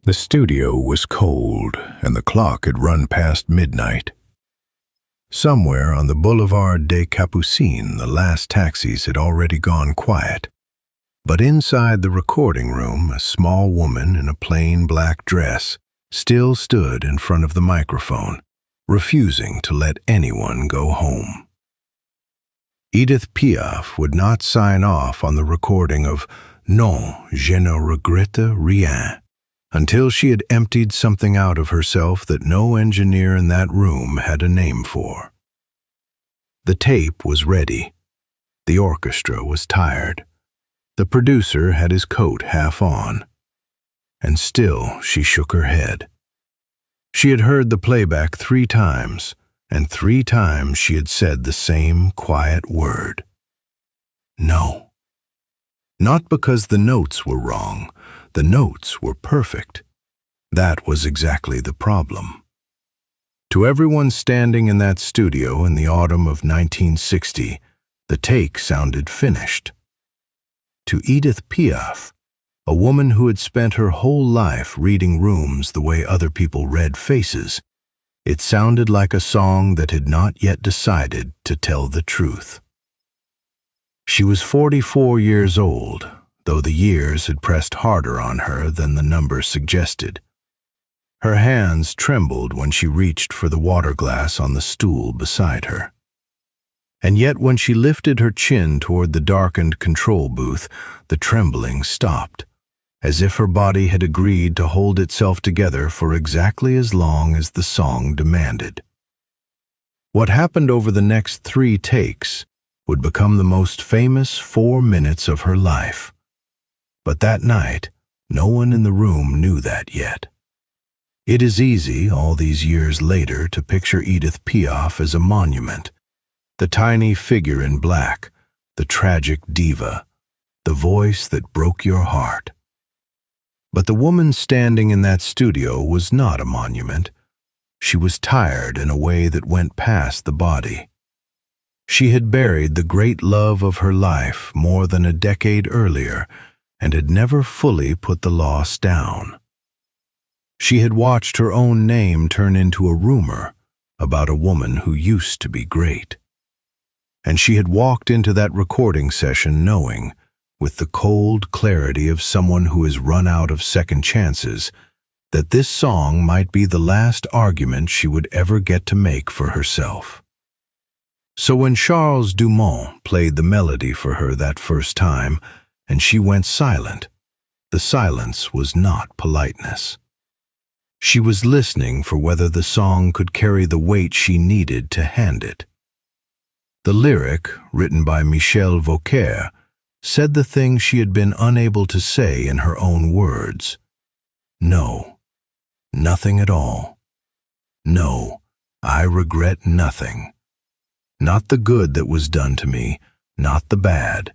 The studio was cold, and the clock had run past midnight. Somewhere on the Boulevard des Capucines, the last taxis had already gone quiet. But inside the recording room, a small woman in a plain black dress still stood in front of the microphone, refusing to let anyone go home. Edith Piaf would not sign off on the recording of Non, je ne regrette rien, until she had emptied something out of herself that no engineer in that room had a name for. The tape was ready. The orchestra was tired. The producer had his coat half on. And still she shook her head. She had heard the playback 3 times, and 3 times she had said the same quiet word. No. Not because the notes were wrong. The notes were perfect. That was exactly the problem. To everyone standing in that studio in the autumn of 1960, the take sounded finished. To Edith Piaf, a woman who had spent her whole life reading rooms the way other people read faces, it sounded like a song that had not yet decided to tell the truth. She was 44 years old, though the years had pressed harder on her than the number suggested. Her hands trembled when she reached for the water glass on the stool beside her. And yet when she lifted her chin toward the darkened control booth, the trembling stopped, as if her body had agreed to hold itself together for exactly as long as the song demanded. What happened over the next 3 takes would become the most famous 4 minutes of her life. But that night, no one in the room knew that yet. It is easy, all these years later, to picture Edith Piaf as a monument, the tiny figure in black, the tragic diva, the voice that broke your heart. But the woman standing in that studio was not a monument. She was tired in a way that went past the body. She had buried the great love of her life more than a decade earlier and had never fully put the loss down. She had watched her own name turn into a rumor about a woman who used to be great. And she had walked into that recording session knowing, with the cold clarity of someone who has run out of second chances, that this song might be the last argument she would ever get to make for herself. So when Charles Dumont played the melody for her that first time, and she went silent, the silence was not politeness. She was listening for whether the song could carry the weight she needed to hand it. The lyric, written by Michel Vauquer, said the thing she had been unable to say in her own words. No, nothing at all. No, I regret nothing. Not the good that was done to me, not the bad.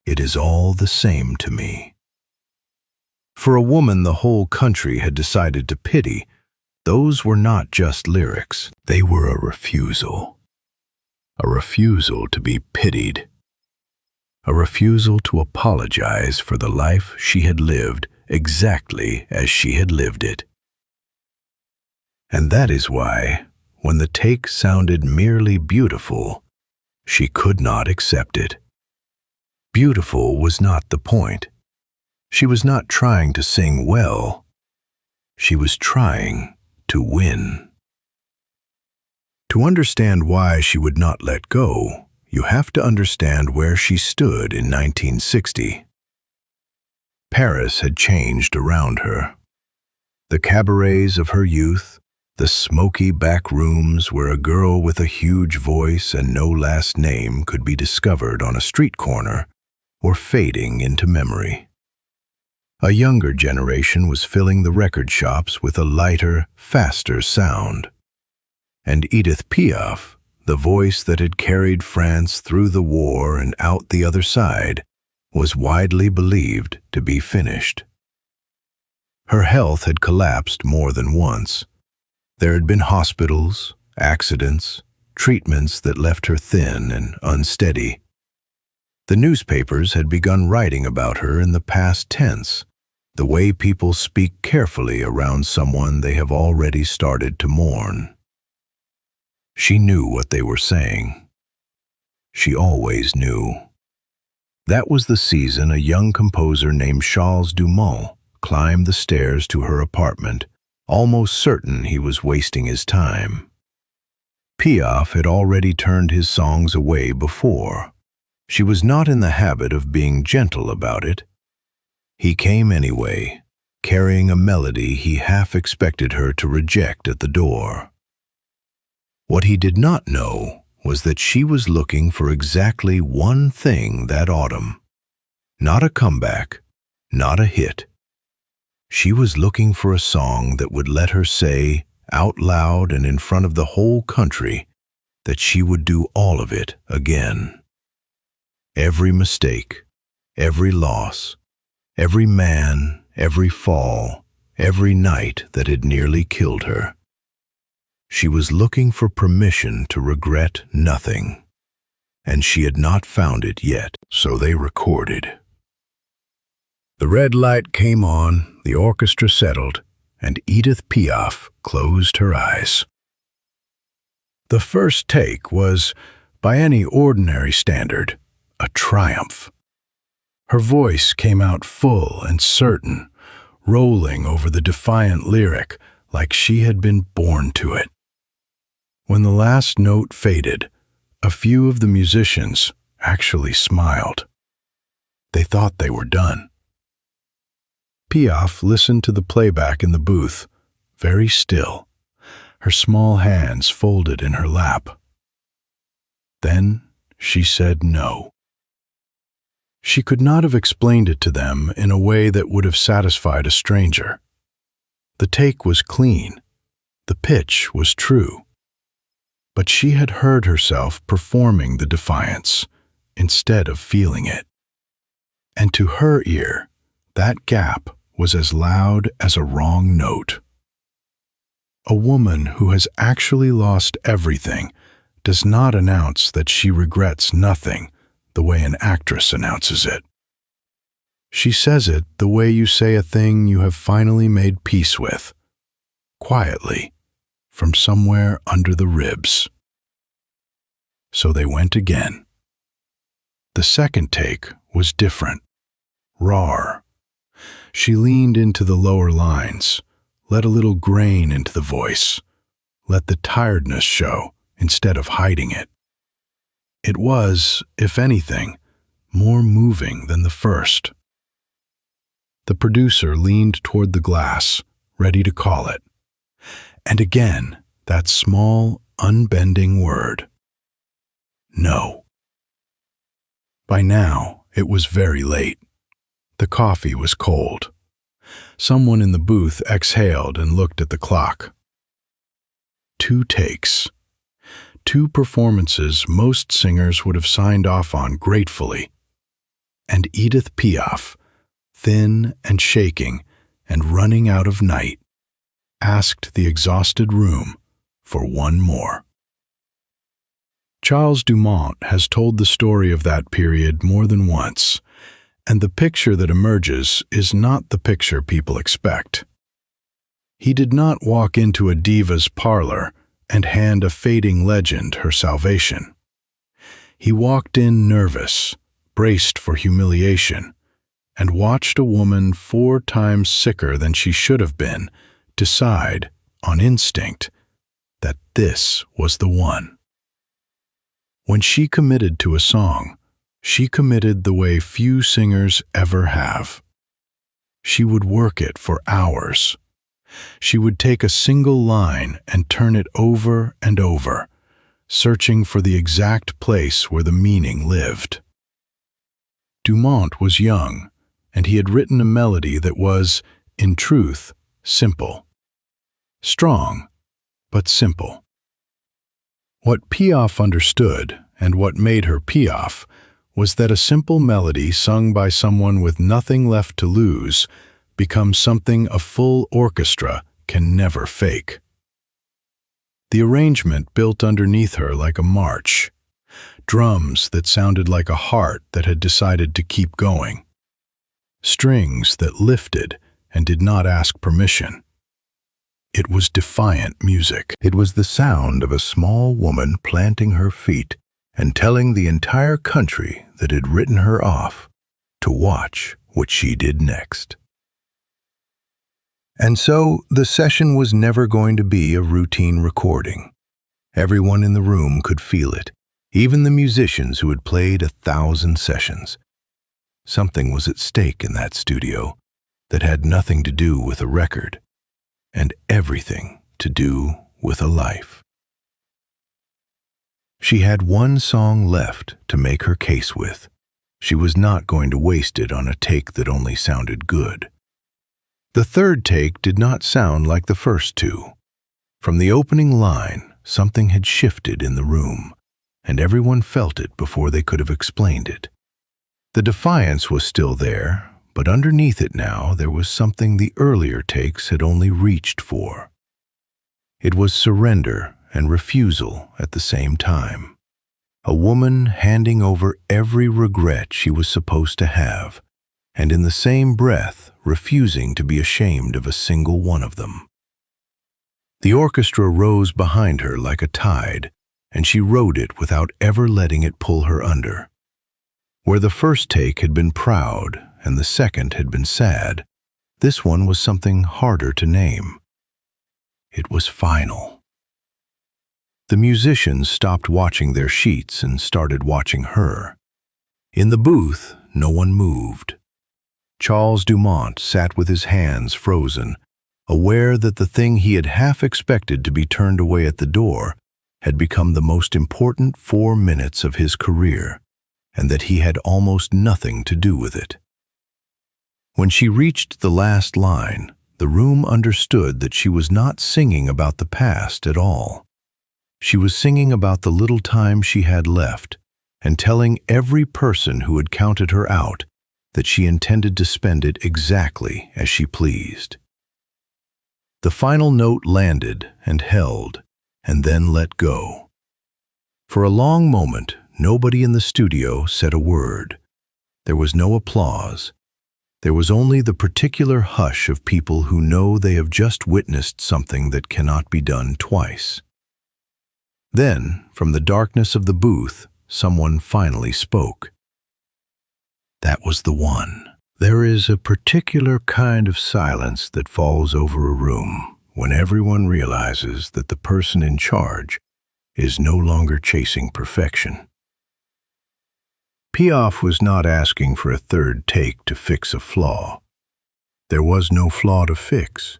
It is all the same to me. For a woman the whole country had decided to pity, those were not just lyrics. They were a refusal. A refusal to be pitied. A refusal to apologize for the life she had lived exactly as she had lived it. And that is why, when the take sounded merely beautiful, she could not accept it. Beautiful was not the point. She was not trying to sing well. She was trying to win. To understand why she would not let go, you have to understand where she stood in 1960. Paris had changed around her. The cabarets of her youth, the smoky back rooms where a girl with a huge voice and no last name could be discovered on a street corner, were fading into memory. A younger generation was filling the record shops with a lighter, faster sound. And Edith Piaf, the voice that had carried France through the war and out the other side, was widely believed to be finished. Her health had collapsed more than once. There had been hospitals, accidents, treatments that left her thin and unsteady. The newspapers had begun writing about her in the past tense, the way people speak carefully around someone they have already started to mourn. She knew what they were saying. She always knew. That was the season a young composer named Charles Dumont climbed the stairs to her apartment, almost certain he was wasting his time. Piaf had already turned his songs away before. She was not in the habit of being gentle about it. He came anyway, carrying a melody he half expected her to reject at the door. What he did not know was that she was looking for exactly one thing that autumn. Not a comeback, not a hit. She was looking for a song that would let her say, out loud and in front of the whole country, that she would do all of it again. Every mistake, every loss, every man, every fall, every night that had nearly killed her. She was looking for permission to regret nothing, and she had not found it yet, so they recorded. The red light came on, the orchestra settled, and Edith Piaf closed her eyes. The first take was, by any ordinary standard, a triumph. Her voice came out full and certain, rolling over the defiant lyric like she had been born to it. When the last note faded, a few of the musicians actually smiled. They thought they were done. Piaf listened to the playback in the booth, very still, her small hands folded in her lap. Then she said no. She could not have explained it to them in a way that would have satisfied a stranger. The take was clean. The pitch was true. But she had heard herself performing the defiance instead of feeling it. And to her ear, that gap was as loud as a wrong note. A woman who has actually lost everything does not announce that she regrets nothing the way an actress announces it. She says it the way you say a thing you have finally made peace with, quietly, from somewhere under the ribs. So they went again. The second take was different, raw. She leaned into the lower lines, let a little grain into the voice, let the tiredness show instead of hiding it. It was, if anything, more moving than the first. The producer leaned toward the glass, ready to call it. And again, that small, unbending word. No. By now, it was very late. The coffee was cold. Someone in the booth exhaled and looked at the clock. 2 takes. 2 performances most singers would have signed off on gratefully. And Edith Piaf, thin and shaking and running out of night, asked the exhausted room for one more. Charles Dumont has told the story of that period more than once, and the picture that emerges is not the picture people expect. He did not walk into a diva's parlor and hand a fading legend her salvation. He walked in nervous, braced for humiliation, and watched a woman 4 times sicker than she should have been decide, on instinct, that this was the one. When she committed to a song, she committed the way few singers ever have. She would work it for hours. She would take a single line and turn it over and over, searching for the exact place where the meaning lived. Dumont was young, and he had written a melody that was, in truth, simple. Strong, but simple. What Piaf understood, and what made her Piaf, was that a simple melody sung by someone with nothing left to lose becomes something a full orchestra can never fake. The arrangement built underneath her like a march, drums that sounded like a heart that had decided to keep going, strings that lifted and did not ask permission. It was defiant music. It was the sound of a small woman planting her feet and telling the entire country that had written her off to watch what she did next. And so the session was never going to be a routine recording. Everyone in the room could feel it, even the musicians who had played 1,000 sessions. Something was at stake in that studio that had nothing to do with a record, and everything to do with a life. She had one song left to make her case with. She was not going to waste it on a take that only sounded good. The third take did not sound like the first two. From the opening line, something had shifted in the room, and everyone felt it before they could have explained it. The defiance was still there, but underneath it now there was something the earlier takes had only reached for. It was surrender and refusal at the same time. A woman handing over every regret she was supposed to have, and in the same breath refusing to be ashamed of a single one of them. The orchestra rose behind her like a tide, and she rode it without ever letting it pull her under. Where the first take had been proud and the second had been sad, this one was something harder to name. It was final. The musicians stopped watching their sheets and started watching her. In the booth, no one moved. Charles Dumont sat with his hands frozen, aware that the thing he had half expected to be turned away at the door had become the most important 4 minutes of his career, and that he had almost nothing to do with it. When she reached the last line, the room understood that she was not singing about the past at all. She was singing about the little time she had left, and telling every person who had counted her out that she intended to spend it exactly as she pleased. The final note landed and held, and then let go. For a long moment, nobody in the studio said a word. There was no applause. There was only the particular hush of people who know they have just witnessed something that cannot be done twice. Then, from the darkness of the booth, someone finally spoke. That was the one. There is a particular kind of silence that falls over a room when everyone realizes that the person in charge is no longer chasing perfection. Piaf was not asking for a third take to fix a flaw. There was no flaw to fix.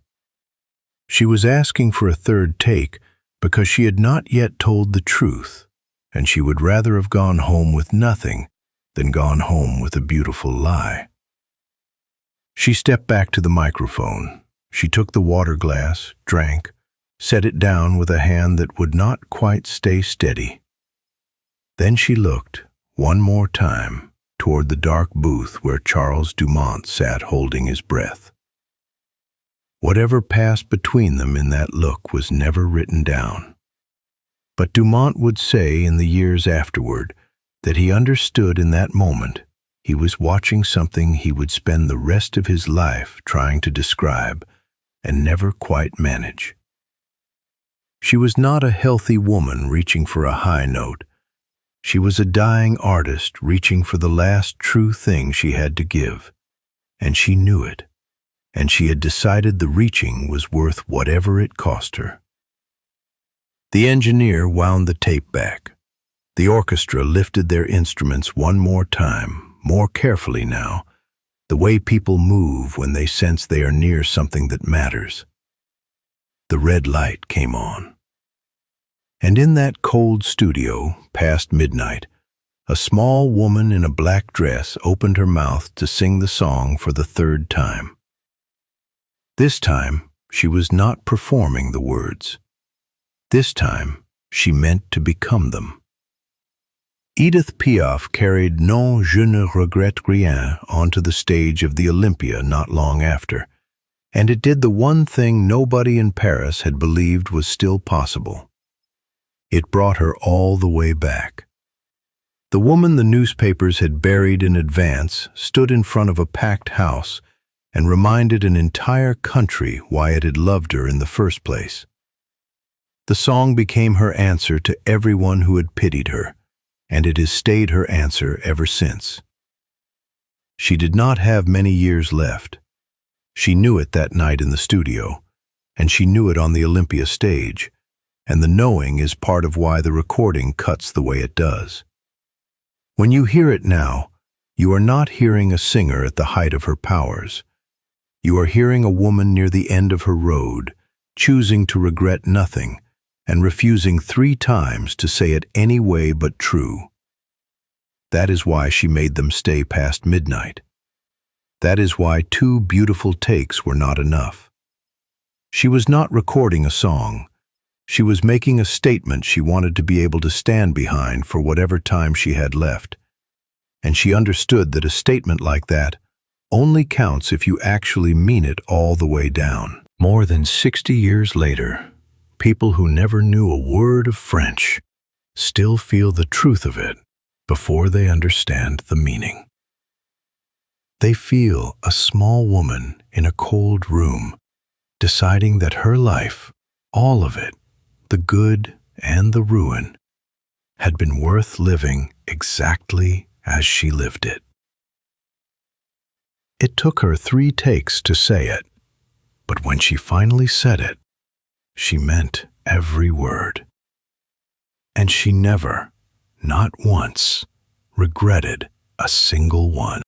She was asking for a third take because she had not yet told the truth, and she would rather have gone home with nothing than gone home with a beautiful lie. She stepped back to the microphone. She took the water glass, drank, set it down with a hand that would not quite stay steady. Then she looked, one more time, toward the dark booth where Charles Dumont sat holding his breath. Whatever passed between them in that look was never written down. But Dumont would say in the years afterward that he understood in that moment he was watching something he would spend the rest of his life trying to describe and never quite manage. She was not a healthy woman reaching for a high note. She was a dying artist reaching for the last true thing she had to give, and she knew it, and she had decided the reaching was worth whatever it cost her. The engineer wound the tape back. The orchestra lifted their instruments one more time, more carefully now, the way people move when they sense they are near something that matters. The red light came on. And in that cold studio, past midnight, a small woman in a black dress opened her mouth to sing the song for the third time. This time, she was not performing the words. This time, she meant to become them. Edith Piaf carried Non, je ne regrette rien onto the stage of the Olympia not long after, and it did the one thing nobody in Paris had believed was still possible. It brought her all the way back. The woman the newspapers had buried in advance stood in front of a packed house and reminded an entire country why it had loved her in the first place. The song became her answer to everyone who had pitied her, and it has stayed her answer ever since. She did not have many years left. She knew it that night in the studio, and she knew it on the Olympia stage, and the knowing is part of why the recording cuts the way it does. When you hear it now, you are not hearing a singer at the height of her powers. You are hearing a woman near the end of her road, choosing to regret nothing, and refusing 3 times to say it any way but true. That is why she made them stay past midnight. That is why 2 beautiful takes were not enough. She was not recording a song. She was making a statement she wanted to be able to stand behind for whatever time she had left. And she understood that a statement like that only counts if you actually mean it all the way down. More than 60 years later, people who never knew a word of French still feel the truth of it before they understand the meaning. They feel a small woman in a cold room deciding that her life, all of it, the good and the ruin, had been worth living exactly as she lived it. It took her 3 takes to say it, but when she finally said it, she meant every word. And she never, not once, regretted a single one.